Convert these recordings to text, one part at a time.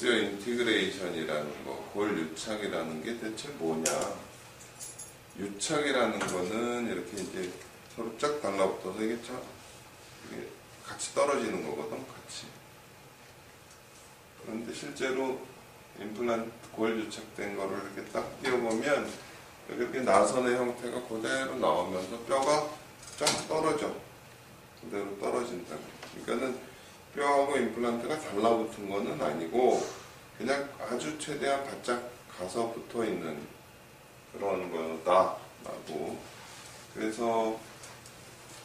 오스티오 인티그레이션이라는 거, 골 유착이라는 게 대체 뭐냐? 유착이라는 거는 이렇게 이제 서로 쫙 달라붙어서 이게 같이 떨어지는 거거든, 같이. 그런데 실제로 임플란트 골 유착된 거를 이렇게 딱 띄워보면 이렇게 나선의 형태가 그대로 나오면서 뼈가 쫙 떨어져. 그대로 떨어진다. 그러니까는 뼈하고 임플란트가 달라붙은 거는 아니고 그냥 아주 최대한 바짝 가서 붙어 있는 그런 거다라고. 그래서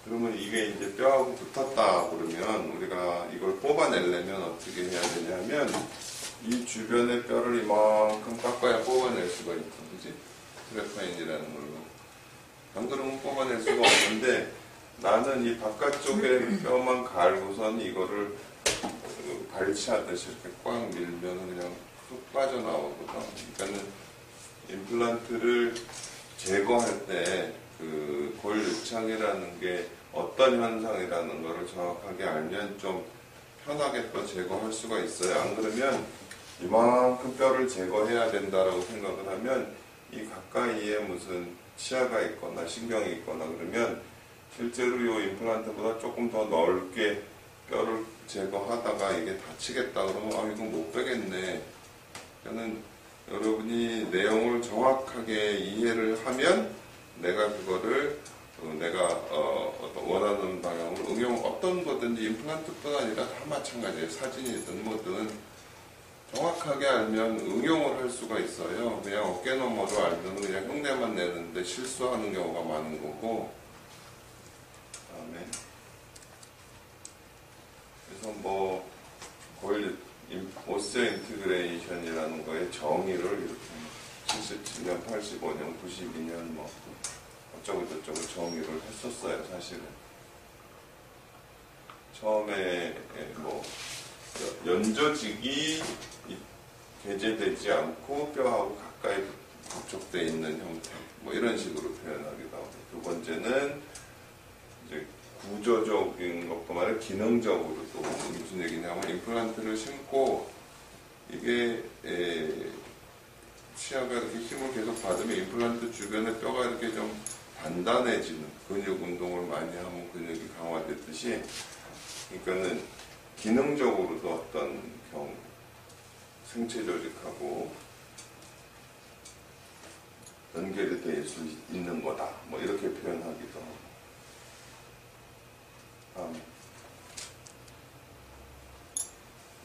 그러면 이게 이제 뼈하고 붙었다 그러면 우리가 이걸 뽑아내려면 어떻게 해야 되냐면 이 주변의 뼈를 이만큼 깎아야 뽑아낼 수가 있다. 그지? 트래파인이라는 걸로. 안 그러면 뽑아낼 수가 없는데 나는 이 바깥쪽에 뼈만 갈고선 이거를 발치하듯이 이렇게 꽉 밀면 그냥 쑥 빠져나오거든. 그러니까는 임플란트를 제거할 때 그 골 유착이라는 게 어떤 현상이라는 거를 정확하게 알면 좀 편하게 또 제거할 수가 있어요. 안 그러면 이만큼 뼈를 제거해야 된다라고 생각을 하면 이 가까이에 무슨 치아가 있거나 신경이 있거나 그러면 실제로 이 임플란트보다 조금 더 넓게 뼈를 제거하다가 이게 다치겠다 그러면 이거 못 빼겠네. 저는 여러분이 내용을 정확하게 이해를 하면 내가 그거를 내가 어떤 원하는 방향으로 어떤 거든지 임플란트뿐 아니라 다 마찬가지예요. 사진이든 뭐든 정확하게 알면 응용을 할 수가 있어요. 그냥 어깨너머로 알면 그냥 흉내만 내는데 실수하는 경우가 많은 거고. 다음에 그래서 뭐 오스티오 인티그레이션이라는 거의 정의를 이렇게 77년, 85년, 92년 뭐 어쩌고저쩌고 정의를 했었어요. 사실은 처음에 뭐 연조직이 개재되지 않고 뼈하고 가까이 접촉되어 있는 형태 뭐 이런 식으로 표현하기도 하고, 두 번째는 이제 구조적인 것뿐만 아니라 기능적으로도 무슨 얘기냐면 임플란트를 심고 이게 치아가 이렇게 힘을 계속 받으면 임플란트 주변의 뼈가 이렇게 좀 단단해지는, 근육 운동을 많이 하면 근육이 강화되듯이, 그러니까는 기능적으로도 어떤 경우 생체 조직하고 연결이 될 수 있는 거다 뭐 이렇게 표현하기도 하고.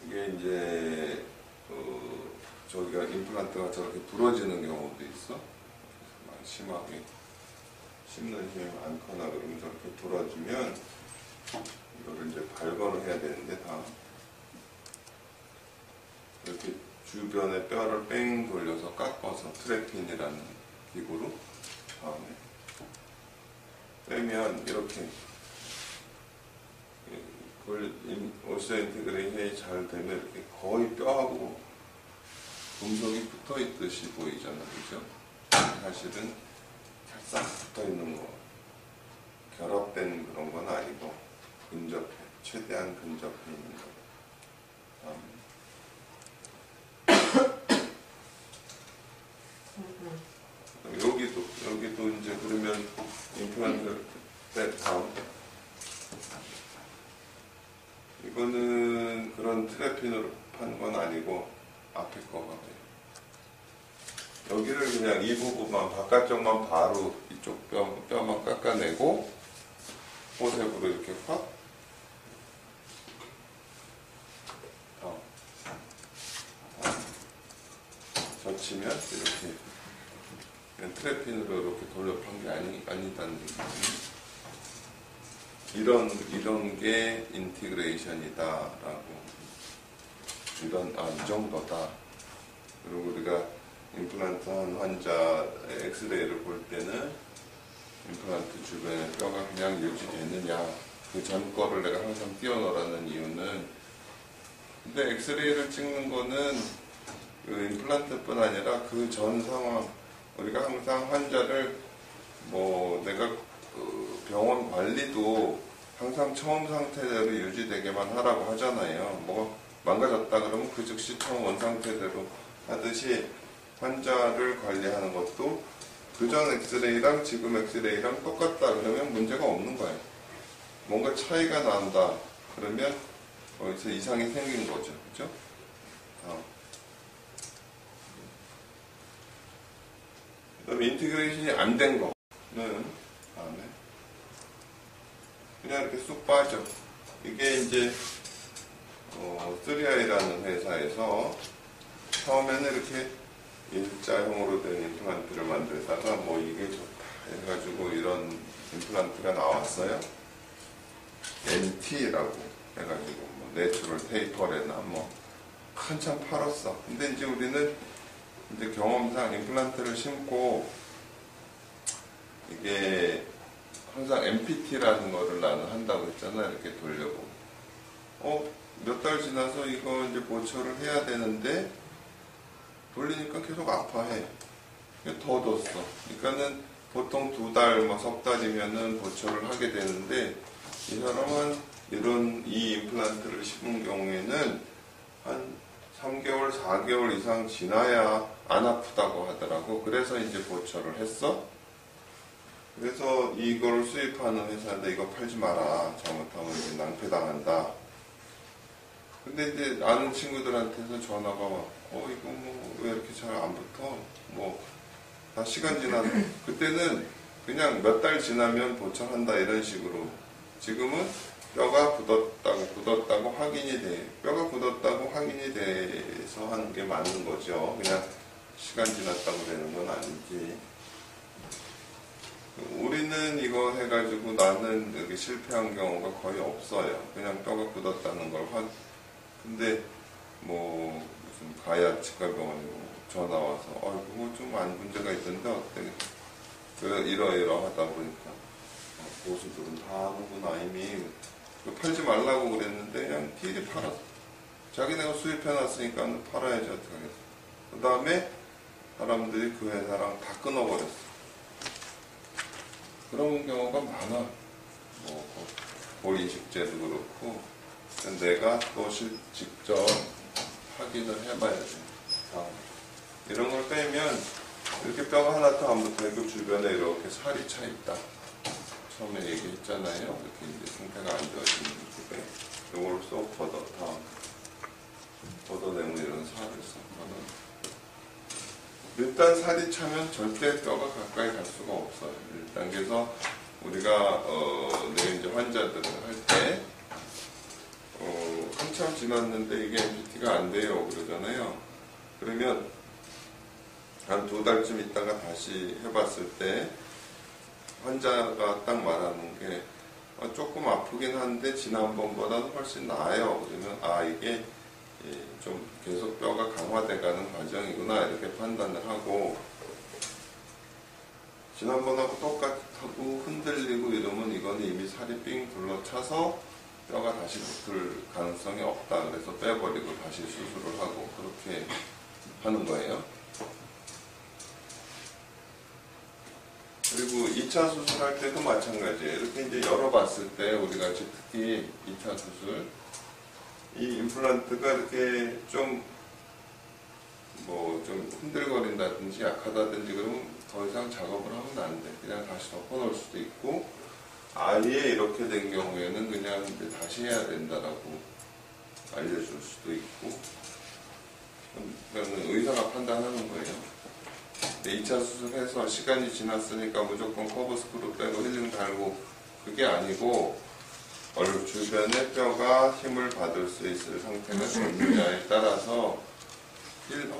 이게 이제 저기가 임플란트가 저렇게 부러지는 경우도 있어. 심하게 심는 힘이 많거나 그러면 저렇게 부러지면 이거를 이제 발걸을 해야 되는데 다 이렇게 주변의 뼈를 뺑 돌려서 깎아서 트래핀이라는 기구로 다음에 빼면 이렇게 오스티오 인티그레이션이 잘 되면 이렇게 거의 뼈하고 금속이 붙어 있듯이 보이잖아, 그죠? 사실은 싹 붙어 있는 거, 결합된 그런 건 아니고 근접해, 최대한 근접해 있는 거. 여기도 이제 그러면 임플란트 다음. 이거는 그런 트래핀으로 판 건 아니고 앞에 거가 돼요. 여기를 그냥 이 부분만 바깥쪽만 바로 이쪽 뼈만 깎아내고 호셉으로 이렇게 확 젖히면 이렇게 그냥 트래핀으로 이렇게 돌려 판 게 아니다는 얘기죠. 이런 게 인티그레이션이다라고. 이 정도다. 그리고 우리가 임플란트 한 환자 엑스레이를 볼 때는 임플란트 주변에 뼈가 그냥 유지되느냐, 그 전 거를 내가 항상 띄워놓으라는 이유는, 근데 엑스레이를 찍는 거는 그 임플란트뿐 아니라 그 전 상황, 우리가 항상 환자를 내가 병원 관리도 항상 처음 상태대로 유지되게만 하라고 하잖아요. 망가졌다 그러면 그 즉시 처음 원상태대로 하듯이 환자를 관리하는 것도 그전 엑스레이랑 지금 엑스레이랑 똑같다 그러면 문제가 없는 거예요. 뭔가 차이가 난다 그러면 거기서 이상이 생긴 거죠. 그죠? 그다음에 인티그레이션이 안 된 거는 다음에 그냥 이렇게 쑥 빠져. 이게 이제 3i라는 회사에서 처음에는 이렇게 일자형으로 된 임플란트를 만들다가 뭐 이게 좋다 해가지고 이런 임플란트가 나왔어요. NT라고 해가지고 뭐 내추럴 테이퍼레나 뭐 한참 팔았어. 근데 이제 우리는 이제 경험상 임플란트를 심고 이게 항상 MPT라는 거를 나는 한다고 했잖아. 이렇게 돌려보고 몇 달 지나서 이거 이제 보초를 해야 되는데 돌리니까 계속 아파해. 더 뒀어. 그러니까는 보통 2달, 뭐 석 달이면은 보초를 하게 되는데 이 사람은 이 임플란트를 심은 경우에는 한 3개월, 4개월 이상 지나야 안 아프다고 하더라고. 그래서 이제 보초를 했어. 그래서 이걸 수입하는 회사인데 이거 팔지 마라. 잘못하면 이제 낭패당한다. 근데 이제 아는 친구들한테서 전화가 와. 이거 뭐 왜 이렇게 잘 안 붙어? 뭐 다 시간 지나서 그때는 그냥 몇 달 지나면 보초한다 이런 식으로. 지금은 뼈가 굳었다고 확인이 돼. 뼈가 굳었다고 확인이 돼서 하는 게 맞는 거죠. 그냥 시간 지났다고 되는 건 아니지. 우리는 이거 해가지고 나는 여기 실패한 경우가 거의 없어요. 그냥 뼈가 굳었다는 걸 근데 뭐 무슨 가야 치과병원에 전화 와서 그거 좀 안 문제가 있던데 어때? 이러하다 보니까 고수들은 다 하는구나. 이미 팔지 말라고 그랬는데 그냥 딜이 팔았어. 자기네가 수입해놨으니까 팔아야지 어떡하겠어. 그 다음에 사람들이 그 회사랑 다 끊어버렸어. 그런 경우가 많아. 뭐 골이식제도 그렇고 내가 또 직접 확인을 해봐야 돼. 이런 걸 빼면 이렇게 뼈가 하나도 안 붙어있고 그 주변에 이렇게 살이 차 있다. 처음에 얘기했잖아요. 이렇게 이제 상태가 안 좋아지는 쪽에 이걸 쏙 걷어내면 이런 살을 쏙 걷어. 일단 살이 차면 절대 뼈가 가까이 갈 수가 없어요. 일단 그래서 우리가 내 이제 환자들을 할 때 한참 지났는데 이게 MPT가 안 돼요 그러잖아요. 그러면 한 2달쯤 있다가 다시 해봤을 때 환자가 딱 말하는 게 조금 아프긴 한데 지난번보다는 훨씬 나아요. 그러면 이게 좀 계속 뼈가 강화돼가는 과정이구나 이렇게 판단을 하고, 지난번하고 똑같고 흔들리고 이러면 이거는 이미 살이 삥 둘러차서 뼈가 다시 붙을 가능성이 없다. 그래서 빼버리고 다시 수술을 하고 그렇게 하는 거예요. 그리고 2차 수술할 때도 마찬가지예요. 이렇게 이제 열어봤을 때 우리가 특히 2차 수술 이 임플란트가 이렇게 좀 흔들거린다든지 약하다든지 그러면 더 이상 작업을 하면 안 돼. 그냥 다시 덮어놓을 수도 있고, 아예 이렇게 된 경우에는 그냥 이제 다시 해야 된다라고 알려줄 수도 있고, 그러면 의사가 판단하는 거예요. 2차 수술해서 시간이 지났으니까 무조건 커브 스크루 빼고 힐링 달고 그게 아니고, 주변에 뼈가 힘을 받을 수 있을 상태가 좋느냐에 따라서 힐링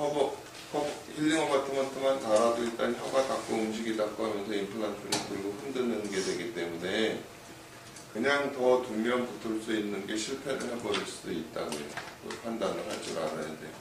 어바트먼트만 달아도 일단 혀가 닿고 음식이 닿고 하면서 임플란트를 들고 흔드는 게 되기 때문에 그냥 더 두면 붙을 수 있는 게 실패를 해버릴 수도 있다고요. 판단을 할 줄 알아야 돼요.